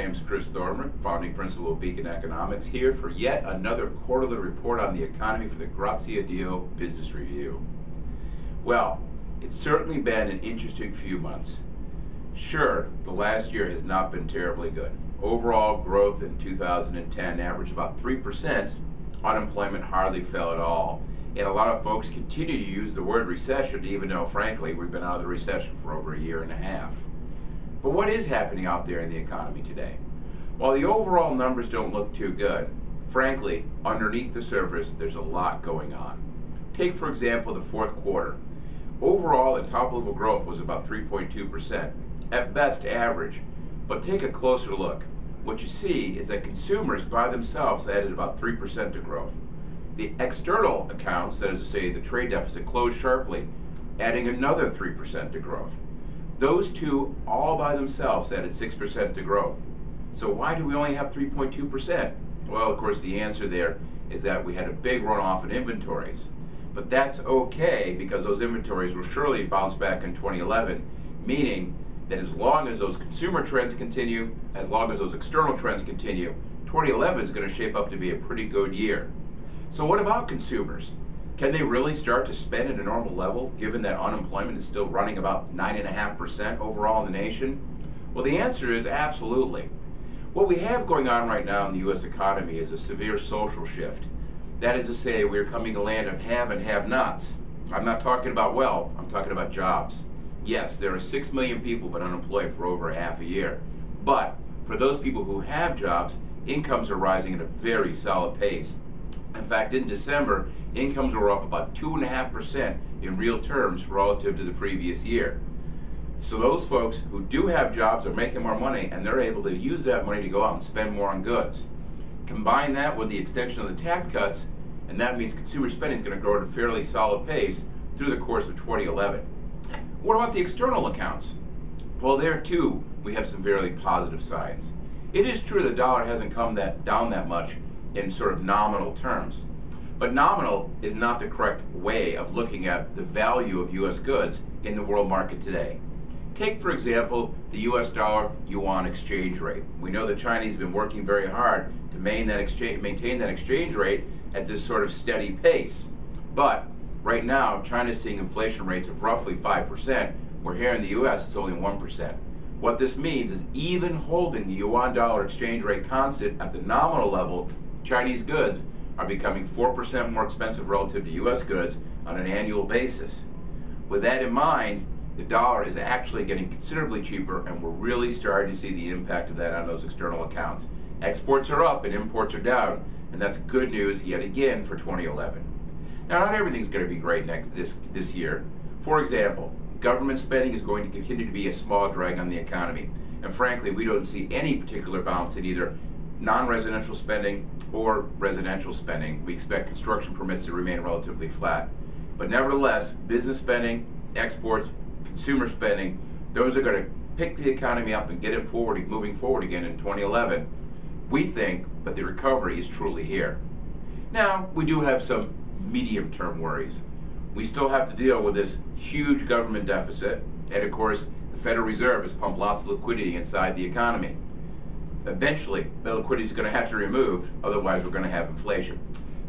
name is Chris Thornberg, founding principal of Beacon Economics, here for yet another quarterly report on the economy for the Graziadio Business Review. Well, it's certainly been an interesting few months. Sure, the last year has not been terribly good. Overall growth in 2010 averaged about 3%. Unemployment hardly fell at all. And a lot of folks continue to use the word recession, even though, frankly, we've been out of the recession for over a year and a half. But what is happening out there in the economy today? While the overall numbers don't look too good, frankly, underneath the surface, there's a lot going on. Take, for example, the fourth quarter. Overall, the top-level growth was about 3.2%, at best average. But take a closer look. What you see is that consumers by themselves added about 3% to growth. The external accounts, that is to say the trade deficit, closed sharply, adding another 3% to growth. Those two all by themselves added 6% to growth. So why do we only have 3.2%? Well, of course, the answer there is that we had a big runoff in inventories. But that's okay, because those inventories will surely bounce back in 2011, meaning that as long as those consumer trends continue, as long as those external trends continue, 2011 is going to shape up to be a pretty good year. So what about consumers? Can they really start to spend at a normal level, given that unemployment is still running about 9.5% overall in the nation? Well, the answer is absolutely. What we have going on right now in the U.S. economy is a severe social shift. That is to say, we're coming to a land of have and have-nots. I'm not talking about wealth, I'm talking about jobs. Yes, there are 6 million people been unemployed for over half a year. But for those people who have jobs, incomes are rising at a very solid pace. In fact, in December, incomes were up about 2.5% in real terms relative to the previous year. So those folks who do have jobs are making more money, and they're able to use that money to go out and spend more on goods. Combine that with the extension of the tax cuts, and that means consumer spending is going to grow at a fairly solid pace through the course of 2011. What about the external accounts? Well, there too, we have some very positive signs. It is true the dollar hasn't come down that much in sort of nominal terms. But nominal is not the correct way of looking at the value of U.S. goods in the world market today. Take, for example, the U.S. dollar-yuan exchange rate. We know the Chinese have been working very hard to maintain that exchange rate at this sort of steady pace. But right now, China's seeing inflation rates of roughly 5%, where here in the U.S. it's only 1%. What this means is even holding the yuan-dollar exchange rate constant at the nominal level, Chinese goods are becoming 4% more expensive relative to U.S. goods on an annual basis. With that in mind, the dollar is actually getting considerably cheaper, and we're really starting to see the impact of that on those external accounts. Exports are up and imports are down, and that's good news yet again for 2011. Now, not everything's going to be great this year. For example, government spending is going to continue to be a small drag on the economy, and frankly, we don't see any particular bounce in either non-residential spending or residential spending. We expect construction permits to remain relatively flat. But nevertheless, business spending, exports, consumer spending, those are going to pick the economy up and get it moving forward again in 2011. We think that the recovery is truly here. Now, we do have some medium-term worries. We still have to deal with this huge government deficit, and of course, the Federal Reserve has pumped lots of liquidity inside the economy. Eventually, the liquidity is going to have to be removed, otherwise we're going to have inflation.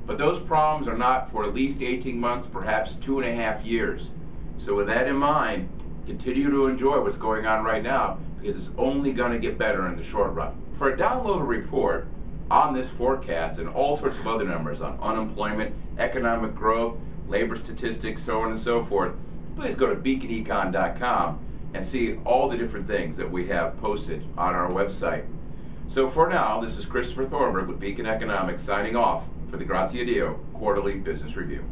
But those problems are not for at least 18 months, perhaps 2.5 years. So with that in mind, continue to enjoy what's going on right now, because it's only going to get better in the short run. For a downloaded report on this forecast and all sorts of other numbers on unemployment, economic growth, labor statistics, so on and so forth, please go to beaconecon.com and see all the different things that we have posted on our website. So for now, this is Christopher Thornberg with Beacon Economics signing off for the Graziadio Quarterly Business Review.